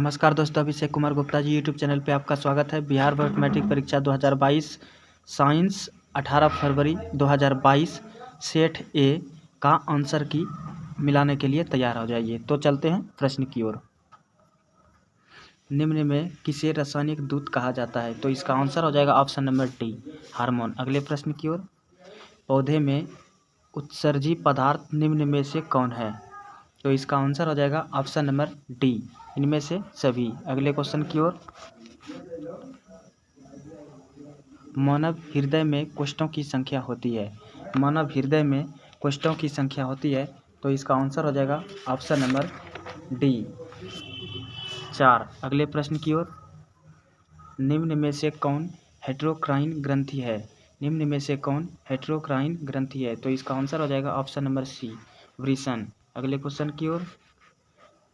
नमस्कार दोस्तों, Abhishek Kumar Gupta ji YouTube channel पे आपका स्वागत है। बिहार बोर्ड मैट्रिक परीक्षा 2022 साइंस 18 फरवरी 2022 सेट ए का आंसर की मिलाने के लिए तैयार हो जाइए। तो चलते हैं प्रश्न की ओर। निम्न में किसे रासायनिक दूत कहा जाता है? तो इसका आंसर हो जाएगा ऑप्शन नंबर डी, हार्मोन। अगले प्रश्न की ओर। पौधे में उत्सर्जी पदार्थ निम्न में से कौन है? तो इसका आंसर हो जाएगा ऑप्शन नंबर डी, इनमें से सभी। अगले क्वेश्चन की ओर। मानव हृदय में कोष्ठों की संख्या होती है। मानव हृदय में कोष्ठों की संख्या होती है, तो इसका आंसर हो जाएगा ऑप्शन नंबर डी, 4। अगले प्रश्न की ओर। निम्न में से कौन हेटेरोक्राइन ग्रंथि है? निम्न में से कौन हेटेरोक्राइन ग्रंथि है? तो इसका आंसर हो जाएगा ऑप्शन नंबर सी, वृषण। अगले क्वेश्चन की ओर।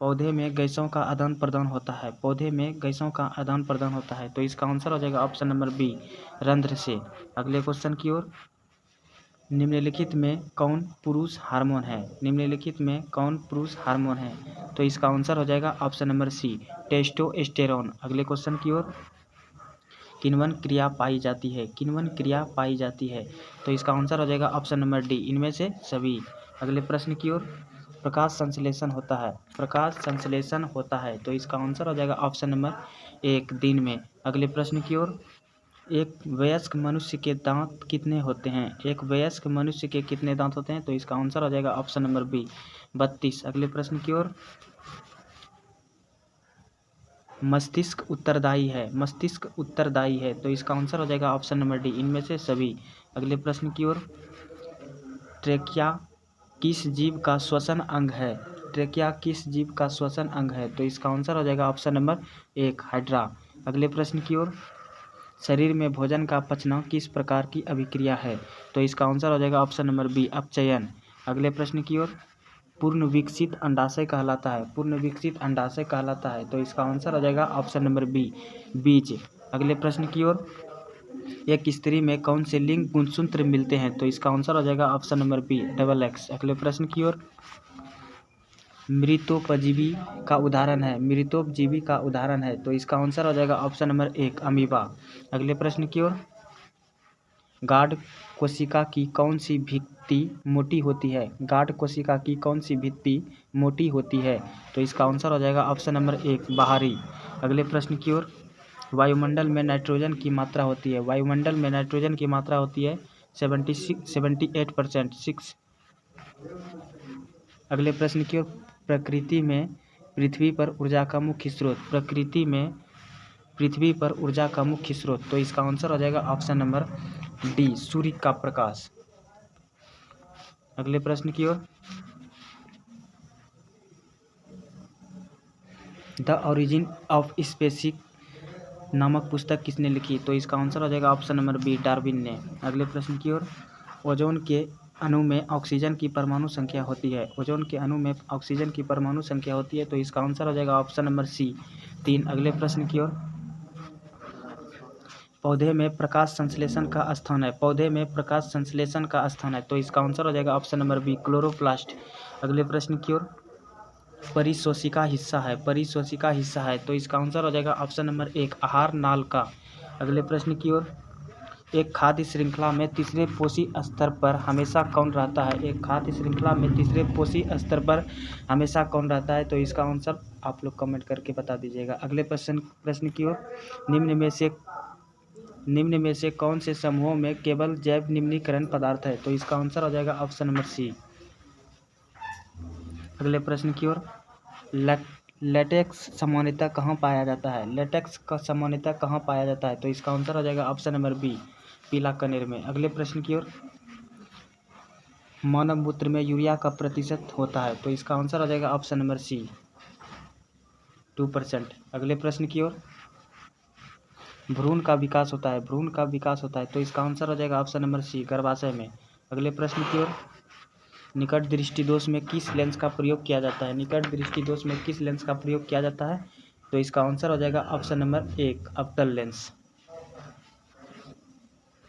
पौधे में गैसों का आदान प्रदान होता है। पौधे में गैसों का आदान प्रदान होता है, तो इसका आंसर हो जाएगा ऑप्शन नंबर बी, रंध्र से। अगले क्वेश्चन की ओर। निम्नलिखित में कौन पुरुष हार्मोन है? निम्नलिखित में कौन पुरुष हार्मोन है? तो इसका आंसर हो जाएगा ऑप्शन नंबर सी, टेस्टोस्टेरोन। अगले क्वेश्चन की ओर। किण्वन क्रिया पाई जाती है। किण्वन क्रिया पाई जाती है, तो इसका आंसर हो जाएगा ऑप्शन नंबर डी, इनमें से सभी। अगले प्रश्न की ओर। प्रकाश संश्लेषण होता है। प्रकाश संश्लेषण होता है, तो इसका आंसर हो जाएगा ऑप्शन नंबर एक, दिन में। अगले प्रश्न की ओर। एक वयस्क मनुष्य के दांत कितने होते हैं? एक वयस्क मनुष्य के कितने दांत होते हैं? तो इसका आंसर हो जाएगा ऑप्शन नंबर बी, 32। अगले प्रश्न की ओर। मस्तिष्क उत्तरदायी है। मस्तिष्क उत्तरदायी है, तो इसका आंसर हो जाएगा ऑप्शन नंबर डी, इनमें से सभी। अगले प्रश्न की ओर। ट्रेकिया किस जीव का श्वसन अंग है? ट्रेकिया किस जीव का श्वसन अंग है? तो इसका आंसर हो जाएगा ऑप्शन नंबर एक, हाइड्रा। अगले प्रश्न की ओर। शरीर में भोजन का पचना किस प्रकार की अभिक्रिया है? तो इसका आंसर हो जाएगा ऑप्शन नंबर बी, अपचयन। अगले प्रश्न की ओर। पूर्ण विकसित अंडाशय कहलाता है। पूर्ण विकसित अंडाशय कहलाता है, तो इसका आंसर हो जाएगा ऑप्शन नंबर बी, बीज। अगले प्रश्न की ओर। एक स्त्री में कौन से लिंग गुणसूत्र मिलते हैं? तो इसका आंसर हो जाएगा ऑप्शन नंबर बी, XX। अगले प्रश्न की ओर। मृतोपजीवी का उदाहरण है। मृतोपजीवी का उदाहरण है, तो इसका आंसर हो जाएगा ऑप्शन नंबर एक, अमीबा। अगले प्रश्न की ओर। गाढ़ कोशिका की कौन सी भित्ति मोटी होती है? गाढ़ कोशिका की कौन सी भित्ति मोटी होती है? तो इसका आंसर हो जाएगा ऑप्शन नंबर एक, बाहरी। अगले प्रश्न की ओर। वायुमंडल में नाइट्रोजन की मात्रा होती है। वायुमंडल में नाइट्रोजन की मात्रा होती है 78%, 6। अगले प्रश्न की ओर। प्रकृति में पृथ्वी पर ऊर्जा का मुख्य स्रोत। प्रकृति में पृथ्वी पर ऊर्जा का मुख्य स्रोत, तो इसका आंसर हो जाएगा ऑप्शन नंबर डी, सूर्य का प्रकाश। अगले प्रश्न की ओर। द ओरिजिन ऑफ स्पीसीज नामक पुस्तक किसने लिखी? तो इसका आंसर हो जाएगा ऑप्शन नंबर बी, डार्विन ने। अगले प्रश्न की ओर। ओजोन के अणु में ऑक्सीजन की परमाणु संख्या होती है। ओजोन के अणु में ऑक्सीजन की परमाणु संख्या होती है, तो इसका आंसर हो जाएगा ऑप्शन नंबर सी, 3। अगले प्रश्न की ओर। पौधे में प्रकाश संश्लेषण का स्थान है। पौधे में प्रकाश संश्लेषण का स्थान है, तो इसका आंसर हो जाएगा ऑप्शन नंबर बी, क्लोरोप्लास्ट। अगले प्रश्न की ओर। परिशोषिका हिस्सा है। परिशोषिका हिस्सा है, तो इसका आंसर हो जाएगा ऑप्शन नंबर एक, आहार नाल का। अगले प्रश्न की ओर। एक खाद्य श्रृंखला में तीसरे पोषी स्तर पर हमेशा कौन रहता है? एक खाद्य श्रृंखला में तीसरे पोषी स्तर पर हमेशा कौन रहता है? तो इसका आंसर आप लोग कमेंट करके बता दीजिएगा। अगले प्रश्न की ओर। निम्न में से कौन से समूहों में केवल जैव निम्नीकरण पदार्थ है? तो इसका आंसर हो जाएगा ऑप्शन नंबर सी। अगले प्रश्न की ओर। लेटेक्स सामान्यतः कहाँ पाया जाता है? लेटेक्स का सामान्यतः कहाँ पाया जाता है? तो इसका आंसर हो जाएगा ऑप्शन नंबर बी, पीला कनेर में। अगले प्रश्न की ओर। मानव मूत्र में यूरिया का प्रतिशत होता है, तो इसका आंसर हो जाएगा ऑप्शन नंबर सी, 2%। अगले प्रश्न की ओर। भ्रूण का विकास होता है। भ्रूण का विकास होता है, तो इसका आंसर हो जाएगा ऑप्शन नंबर सी, गर्भाशय में। अगले प्रश्न की ओर। निकट दृष्टि दोष में किस लेंस का प्रयोग किया जाता है? निकट दृष्टि दोष में किस लेंस का प्रयोग किया जाता है? तो इसका आंसर हो जाएगा ऑप्शन नंबर एक, अवतल लेंस।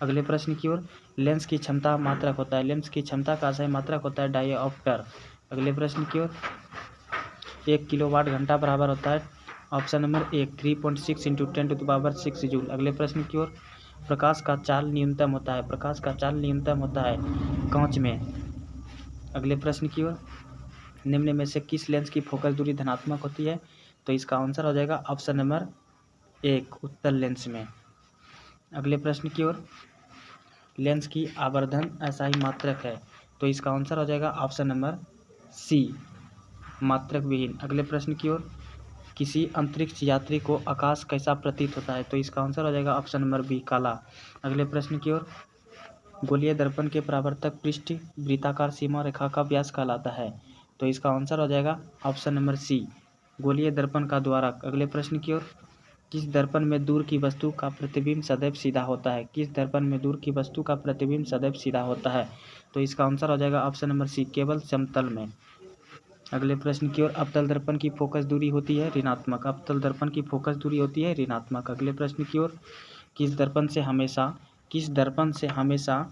अगले प्रश्न की ओर। लेंस की क्षमता मात्रक होता है। लेंस की क्षमता का सही मात्रक होता है डायोप्टर। अगले प्रश्न की ओर। 1 किलोवाट घंटा बराबर होता है ऑप्शन नंबर 1 3.6 इंटू 10⁻6 जूल। अगले प्रश्न की ओर, प्रकाश का चाल न्यूनतम होता है, प्रकाश का चाल न्यूनतम होता है कांच में। अगले प्रश्न की ओर, निम्न में से किस लेंस की फोकस दूरी धनात्मक होती है? तो इसका आंसर हो जाएगा ऑप्शन नंबर 1 उत्तल लेंस में। अगले प्रश्न की ओर, लेंस की आवर्धन असाई मात्रक है, तो इसका आंसर हो जाएगा ऑप्शन नंबर सी मात्रक विहीन। अगले प्रश्न की ओर, किसी अंतरिक्ष यात्री को आकाश कैसा प्रतीत होता है? तो इसका आंसर हो जाएगा ऑप्शन नंबर बी काला। अगले प्रश्न की ओर, गोलीय दर्पण के परावर्तक पृष्ठ वृत्ताकार सीमा रेखा का व्यास कहलाता है, तो इसका आंसर हो जाएगा ऑप्शन नंबर सी गोलीय दर्पण का द्वारक। अगले प्रश्न की ओर, किस दर्पण में दूर की वस्तु का प्रतिबिंब सदैव सीधा होता है? किस दर्पण में दूर की वस्तु का प्रतिबिंब सदैव सीधा होता है? तो इसका आंसर हो जाएगा ऑप्शन नंबर सी केवल समतल में। अगले प्रश्न की ओर, अवतल दर्पण की फोकस दूरी होती है ऋणात्मक, अवतल दर्पण की फोकस दूरी होती है ऋणात्मक। अगले प्रश्न की ओर, किस दर्पण से हमेशा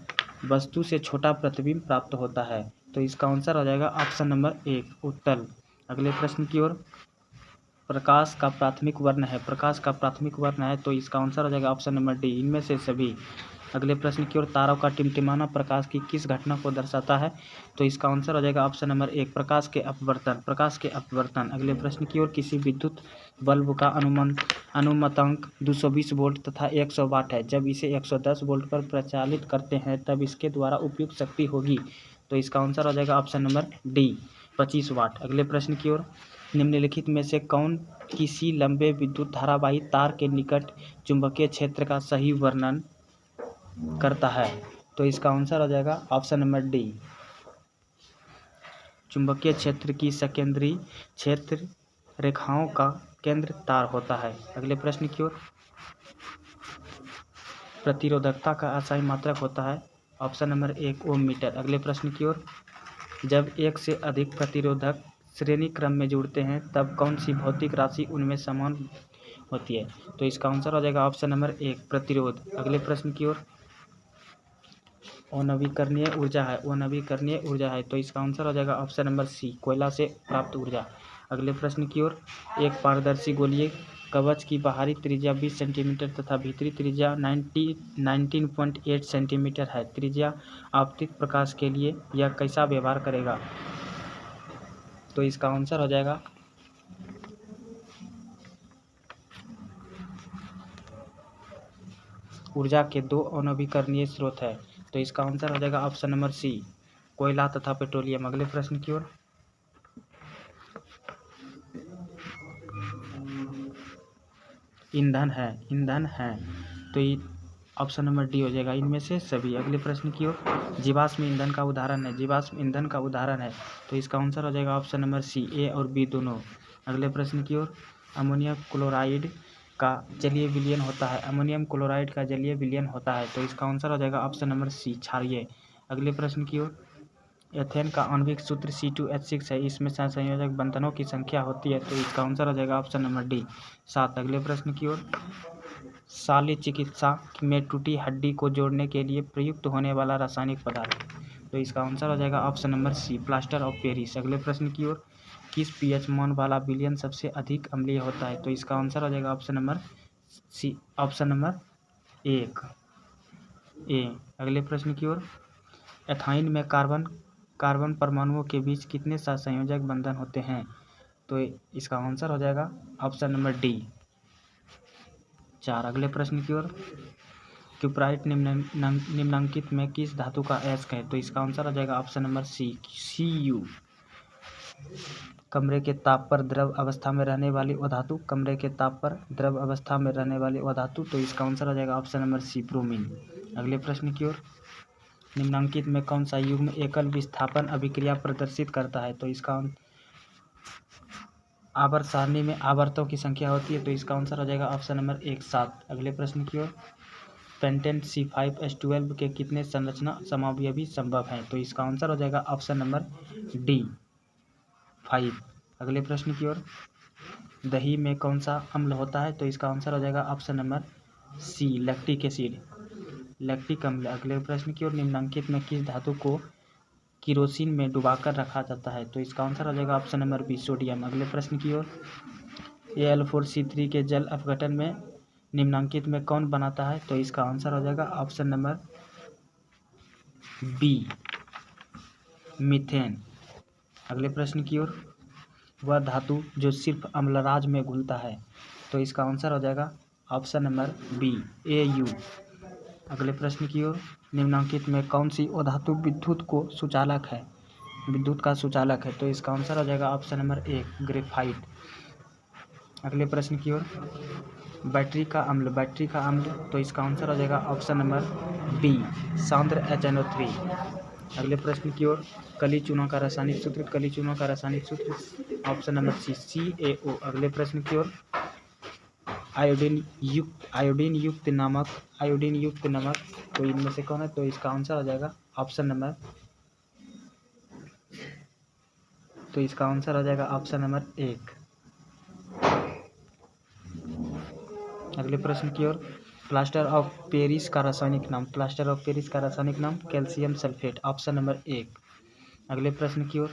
वस्तु से छोटा प्रतिबिंब प्राप्त होता है? तो इसका आंसर हो जाएगा ऑप्शन नंबर 1 उत्तल। अगले प्रश्न की ओर, प्रकाश का प्राथमिक वर्ण है, तो इसका आंसर हो जाएगा ऑप्शन नंबर डी इनमें से सभी। अगले प्रश्न की ओर, तारों का टिमटिमाना प्रकाश की किस घटना को दर्शाता है? तो इसका आंसर हो जाएगा ऑप्शन नंबर 1 प्रकाश के अपवर्तन। अगले प्रश्न की ओर, किसी विद्युत बल्ब का अनुमतांक 220 वोल्ट तथा 100 वाट है, जब इसे 110 वोल्ट पर प्रचालित करते हैं तब इसके द्वारा उपयुक्त शक्ति होगी, तो इसका आंसर हो जाएगा ऑप्शन नंबर डी 25 वाट। अगले प्रश्न की ओर, निम्नलिखित में से कौन किसी लंबे विद्युत धारावाही तार के निकट चुंबकीय क्षेत्र का सही वर्णन करता है? तो इसका आंसर हो जाएगा ऑप्शन नंबर डी चुंबकीय क्षेत्र की सकेंद्री क्षेत्र रेखाओं का केंद्र तार होता है। अगले प्रश्न की ओर, प्रतिरोधकता का असाई मात्रक होता है, ऑप्शन नंबर 1 ओम मीटर। अगले प्रश्न की ओर, जब एक से अधिक प्रतिरोधक श्रेणी क्रम में जुड़ते हैं तब कौन सी भौतिक राशि उनमें समान होती है? तो इसका आंसर हो जाएगा ऑप्शन नंबर 1 प्रतिरोध। अगले प्रश्न की ओर, अनवीकरणीय ऊर्जा है, तो इसका आंसर हो जाएगा ऑप्शन नंबर सी कोयला से प्राप्त ऊर्जा। अगले प्रश्न की ओर, एक पारदर्शी गोलीय कवच की बाहरी त्रिज्या 20 सेंटीमीटर तथा भीतरी त्रिज्या 19.8 सेंटीमीटर है। त्रिज्या आपतित प्रकाश के लिए यह कैसा व्यवहार करेगा? तो इसका आंसर हो जाएगा ऊर्जा के 2 अनवीकरणीय स्रोत है, तो इसका आंसर हो जाएगा ऑप्शन नंबर सी कोयला तथा पेट्रोलियम। अगले प्रश्न की ओर, ईंधन है, तो ये ऑप्शन नंबर डी हो जाएगा इनमें से सभी। अगले प्रश्न की ओर, जीवाश्म ईंधन का उदाहरण है, तो इसका आंसर हो जाएगा ऑप्शन नंबर सी ए और बी दोनों। अगले प्रश्न की ओर, अमोनियम क्लोराइड का जलीय विलयन होता है, तो इसका आंसर हो जाएगा ऑप्शन नंबर सी क्षारीय। अगले प्रश्न की ओर, एथेन का आणविक सूत्र C2H6 है, इसमें संयोजक बंधनों की संख्या होती है, तो इसका आंसर हो जाएगा ऑप्शन नंबर डी 7। अगले प्रश्न की ओर, शल्य चिकित्सा में टूटी हड्डी को जोड़ने के लिए प्रयुक्त होने वाला रासायनिक पदार्थ, तो इसका आंसर हो जाएगा option number C plaster of Paris. अगले प्रश्न की ओर, किस pH मान वाला विलयन सबसे अधिक अम्लीय होता है? तो इसका आंसर हो जाएगा ऑप्शन नंबर 1 ए। अगले प्रश्न की ओर, एथाइन में कार्बन परमाणुओं के बीच कितने सहसंयोजक बंधन होते हैं? तो इसका आंसर हो जाएगा ऑप्शन नंबर डी 4। अगले प्रश्न की ओर, क्यूपराइट निम्नलिखित में किस धातु का अयस्क है? तो इसका आंसर हो जाएगा ऑप्शन नंबर सी Cu। कमरे के ताप पर द्रव अवस्था में रहने वाली अधातु, तो इसका आंसर हो जाएगा ऑप्शन नंबर सी ब्रोमीन। अगले प्रश्न की ओर, निम्नलिखित में कौन सा युग्म एकल विस्थापन अभिक्रिया प्रदर्शित करता है? तो इसका आवर्त सारणी में आवर्तों की संख्या होती है, तो इसका आंसर हो जाएगा ऑप्शन नंबर 1 7। अगले प्रश्न की ओर, पेंटेन C5H12 के कितने संरचना समावयवी संभव हैं? तो इसका आंसर हो जाएगा ऑप्शन नंबर डी 5। अगले प्रश्न की ओर, दही में कौन सा अम्ल होता है? तो इसका आंसर हो जाएगा ऑप्शन नंबर सी लैक्टिक अम्ल। अगले प्रश्न की ओर, निम्नलिखित में किस धातु को किरोसिन में डुबाकर रखा जाता है? तो इसका आंसर हो जाएगा ऑप्शन नंबर बी सोडियम। अगले प्रश्न की ओर, Al4C3 के जल अपघटन में निम्नांकित में कौन बनाता है? तो इसका आंसर हो जाएगा ऑप्शन नंबर बी, मीथेन। अगले प्रश्न की ओर, वह धातु जो सिर्फ अम्लराज में घुलता है, तो इसका आंसर हो जाएगा ऑप्शन नंबर बी, Au। अगले प्रश्न की ओर, निम्नांकित में कौन सी अधातु विद्युत का सुचालक है? तो इसका आंसर हो जाएगा ऑप्शन नंबर ए, ग्रेफाइट। अगले प्रश्न की ओर, बैटरी का अम्ल, तो इसका आंसर हो जाएगा ऑप्शन नंबर बी, सांद्र HNO3। अगले प्रश्न की ओर, कली चूना का रासायनिक सूत्र, ऑप्शन नंबर सी, CaO। अगले प्रश्न की ओर, आयोडीन युक्त नमक तो इनमें से कौन है? तो इसका आंसर हो जाएगा ऑप्शन नंबर 1। अगले प्रश्न की ओर, प्लास्टर ऑफ पेरिस का रासायनिक नाम, कैल्शियम सल्फेट, ऑप्शन नंबर 1। अगले प्रश्न की ओर,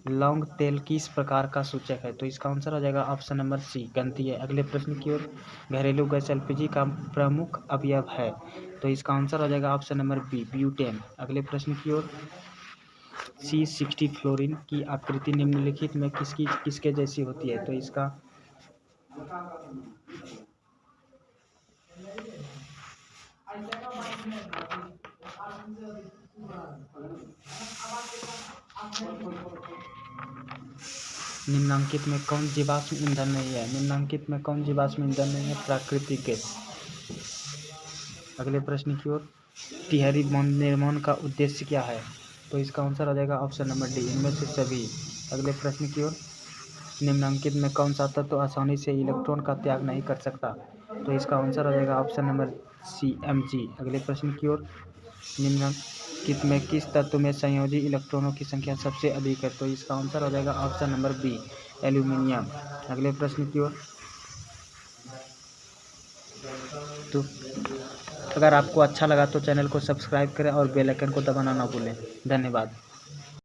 लौंग तेल किस प्रकार का सूचक है? तो इसका आंसर हो जाएगा ऑप्शन नंबर सी, गंधीय। अगले प्रश्न की ओर, घरेलू गैस LPG का प्रमुख अवयव है, तो इसका आंसर हो जाएगा ऑप्शन नंबर बी, ब्यूटेन। अगले प्रश्न की ओर, C60 फ्लोरीन की आकृति निम्नलिखित में किसके जैसी होती है? तो इसका निम्नांकित में कौन जीवाश्म ईंधन नहीं है? प्राकृतिक गैस। अगले प्रश्न की ओर, तिहरी बॉन्ड निर्माण का उद्देश्य क्या है? तो इसका आंसर हो जाएगा ऑप्शन नंबर डी, इनमें से सभी। अगले प्रश्न की ओर, निम्नांकित में कौन सा तत्व आसानी से इलेक्ट्रॉन का त्याग नहीं कर सकता? तो इसका आंसर हो जाएगा ऑप्शन नंबर सी, Mg। अगले प्रश्न की ओर, निम्नलिखित में किस तत्व में संयोजी इलेक्ट्रॉनों की संख्या सबसे अधिक है? तो इसका आंसर हो जाएगा ऑप्शन नंबर बी, एल्यूमिनियम। अगले प्रश्न की ओर, तो अगर आपको अच्छा लगा तो चैनल को सब्सक्राइब करें और बेल आइकन को दबाना ना भूलें। धन्यवाद।